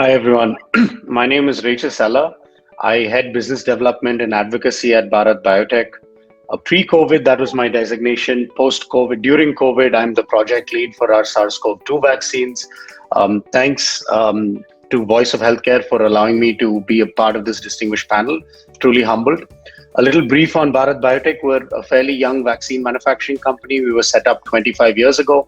Hi everyone. My name is Raches Ella. I head business development and advocacy at Bharat Biotech. Pre-COVID, that was my designation. Post-COVID, during COVID, I'm the project lead for our SARS-CoV-2 vaccines. Thanks to Voice of Healthcare for allowing me to be a part of this distinguished panel. Truly humbled. A little brief on Bharat Biotech. We're a fairly young vaccine manufacturing company. We were set up 25 years ago.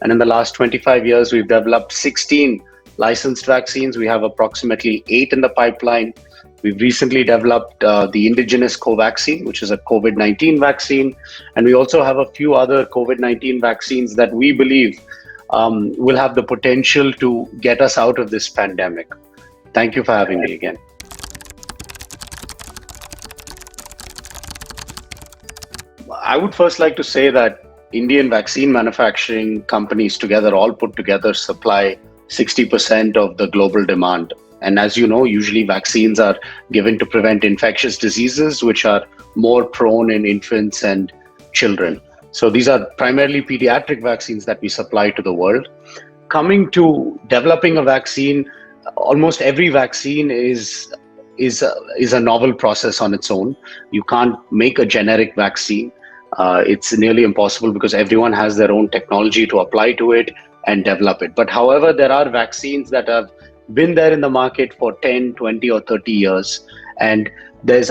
And in the last 25 years, we've developed 16 licensed vaccines. We have approximately 8 in the pipeline. We've recently developed the indigenous CoVaccine, which is a COVID-19 vaccine. And we also have a few other COVID-19 vaccines that we believe will have the potential to get us out of this pandemic. Thank you for having me again. I would first like to say that Indian vaccine manufacturing companies together, all put together, supply 60% of the global demand. And as you know, usually vaccines are given to prevent infectious diseases, which are more prone in infants and children. So these are primarily pediatric vaccines that we supply to the world. Coming to developing a vaccine, almost every vaccine is a novel process on its own. You can't make a generic vaccine. It's nearly impossible because everyone has their own technology to apply to it and develop it. But however, there are vaccines that have been there in the market for 10, 20 or 30 years. And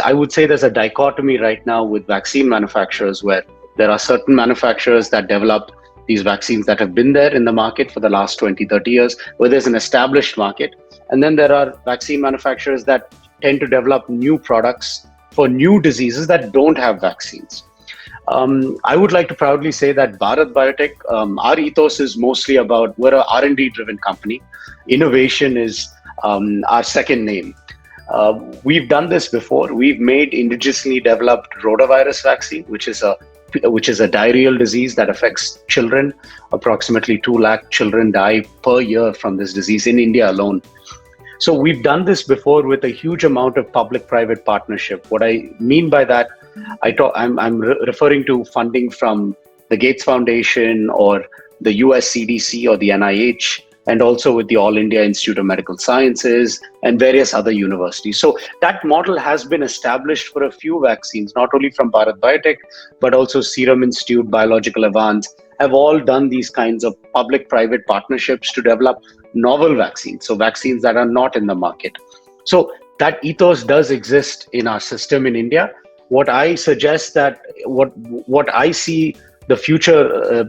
I would say there's a dichotomy right now with vaccine manufacturers where there are certain manufacturers that develop these vaccines that have been there in the market for the last 20, 30 years, where there's an established market. And then there are vaccine manufacturers that tend to develop new products for new diseases that don't have vaccines. I would like to proudly say that Bharat Biotech, our ethos is mostly about, we're an R&D driven company. Innovation is our second name. We've done this before. We've made indigenously developed rotavirus vaccine, which is a diarrheal disease that affects children. Approximately 2 lakh children die per year from this disease in India alone. So we've done this before with a huge amount of public-private partnership. What I mean by that, I'm referring to funding from the Gates Foundation or the US CDC or the NIH, and also with the All India Institute of Medical Sciences and various other universities. So that model has been established for a few vaccines, not only from Bharat Biotech, but also Serum Institute, Biological Advance, have all done these kinds of public-private partnerships to develop novel vaccines, so vaccines that are not in the market. So that ethos does exist in our system in India. What I suggest that what I see the future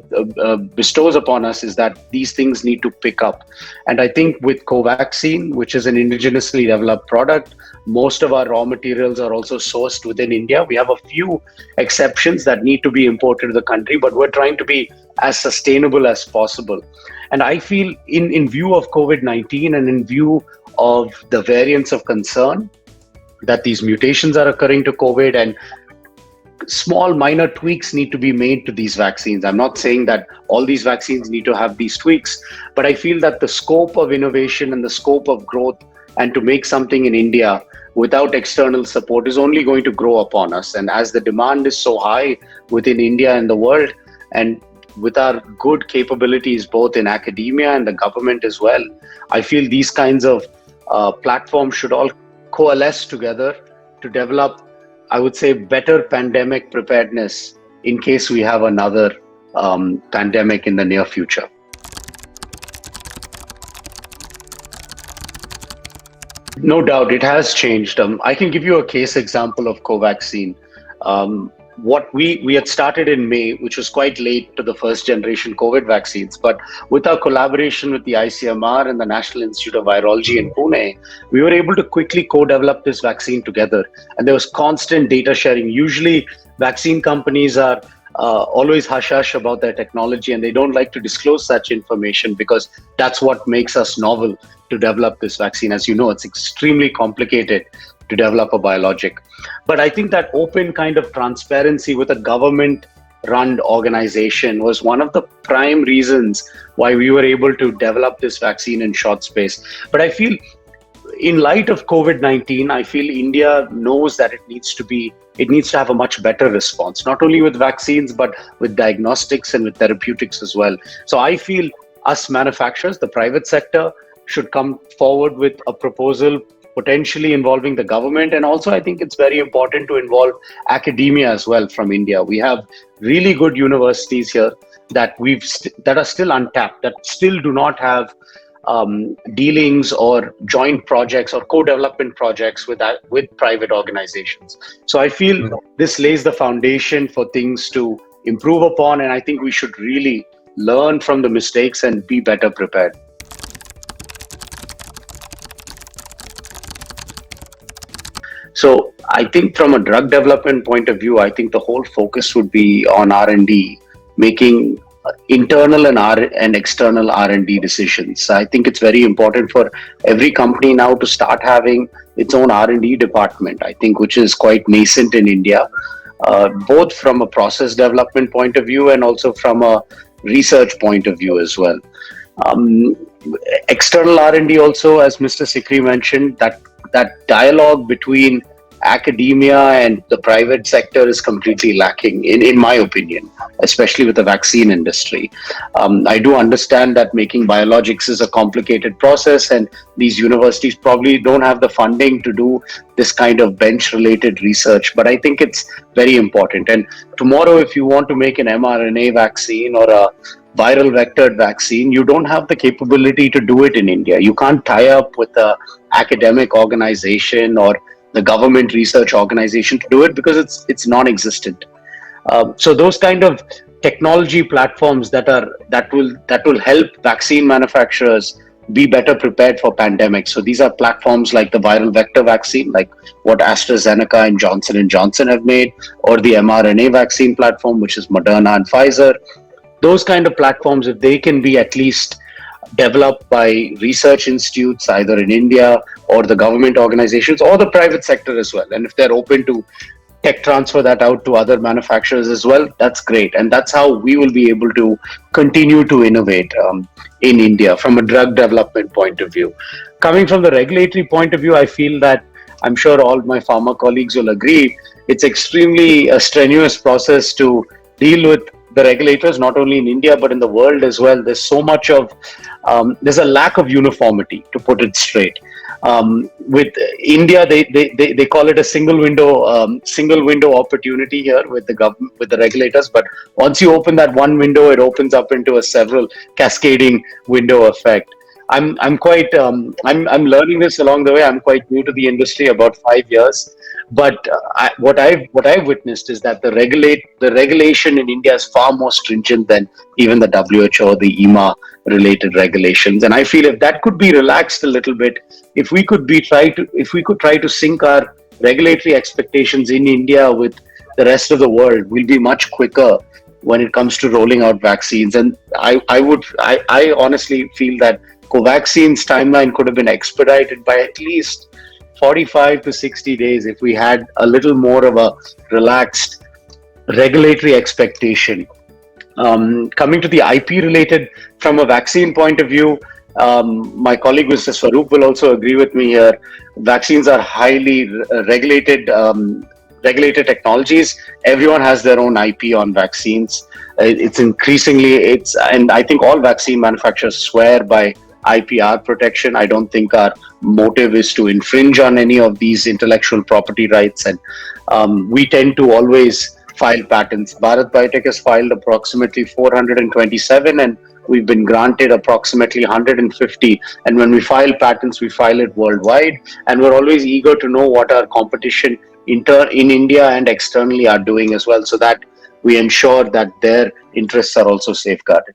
bestows upon us is that these things need to pick up. And I think with CoVaccine, which is an indigenously developed product, most of our raw materials are also sourced within India. We have a few exceptions that need to be imported to the country, but we're trying to be as sustainable as possible. And I feel in view of COVID-19 and in view of the variants of concern, that these mutations are occurring to COVID and small minor tweaks need to be made to these vaccines. I'm not saying that all these vaccines need to have these tweaks, but I feel that the scope of innovation and the scope of growth and to make something in India without external support is only going to grow upon us. And as the demand is so high within India and the world, and with our good capabilities both in academia and the government as well, I feel these kinds of platforms should all coalesce together to develop, I would say, better pandemic preparedness in case we have another pandemic in the near future. No doubt, it has changed. I can give you a case example of CoVaccine. What we had started in May, which was quite late to the first generation COVID vaccines, but with our collaboration with the ICMR and the National Institute of Virology in Pune, we were able to quickly co-develop this vaccine together. And there was constant data sharing. Usually vaccine companies are always hush-hush about their technology and they don't like to disclose such information because that's what makes us novel to develop this vaccine. As you know, it's extremely complicated to develop a biologic. But I think that open kind of transparency with a government-run organization was one of the prime reasons why we were able to develop this vaccine in short space. But I feel in light of COVID-19, I feel India knows that it needs to have a much better response, not only with vaccines, but with diagnostics and with therapeutics as well. So I feel us manufacturers, the private sector, should come forward with a proposal potentially involving the government. And also, I think it's very important to involve academia as well from India. We have really good universities here that that are still untapped, that still do not have dealings or joint projects or co-development projects with private organizations. So I feel this lays the foundation for things to improve upon, and I think we should really learn from the mistakes and be better prepared. So I think from a drug development point of view, I think the whole focus would be on R&D, making internal and external R&D decisions. I think it's very important for every company now to start having its own R&D department, I think, which is quite nascent in India, both from a process development point of view and also from a research point of view as well. External R&D also, as Mr. Sikri mentioned, that dialogue between academia and the private sector is completely lacking, in my opinion, especially with the vaccine industry. I do understand that making biologics is a complicated process, and these universities probably don't have the funding to do this kind of bench-related research, but I think it's very important. And tomorrow, if you want to make an mRNA vaccine or a viral vectored vaccine, you don't have the capability to do it in India. You can't tie up with an academic organization or the government research organization to do it because it's non-existent. So those kind of technology platforms that will help vaccine manufacturers be better prepared for pandemics. So these are platforms like the viral vector vaccine, like what AstraZeneca and Johnson & Johnson have made, or the mRNA vaccine platform, which is Moderna and Pfizer. Those kind of platforms, if they can be at least developed by research institutes, either in India or the government organizations or the private sector as well, and if they're open to tech transfer that out to other manufacturers as well, that's great. And that's how we will be able to continue to innovate in India from a drug development point of view. Coming from the regulatory point of view, I feel that, I'm sure all my pharma colleagues will agree, it's extremely a strenuous process to deal with the regulators, not only in India, but in the world as well. There's so much of, there's a lack of uniformity, to put it straight. With India, they call it a single window opportunity here with the government, with the regulators. But once you open that one window, it opens up into a several cascading window effect. I'm learning this along the way. I'm quite new to the industry, about 5 years. But what I've witnessed is that the regulation in India is far more stringent than even the WHO or the EMA related regulations. And I feel if that could be relaxed a little bit, if we could try to sync our regulatory expectations in India with the rest of the world, we'll be much quicker when it comes to rolling out vaccines. And I honestly feel that CoVaccine's timeline could have been expedited by at least 45 to 60 days if we had a little more of a relaxed regulatory expectation. Coming to the IP related, from a vaccine point of view, my colleague Mr. Swaroop will also agree with me here. Vaccines are highly regulated technologies. Everyone has their own IP on vaccines. And I think all vaccine manufacturers swear by IPR protection. I don't think our motive is to infringe on any of these intellectual property rights, and we tend to always file patents. Bharat Biotech has filed approximately 427, and we've been granted approximately 150. And when we file patents, we file it worldwide, and we're always eager to know what our competition in India and externally are doing as well, so that we ensure that their interests are also safeguarded.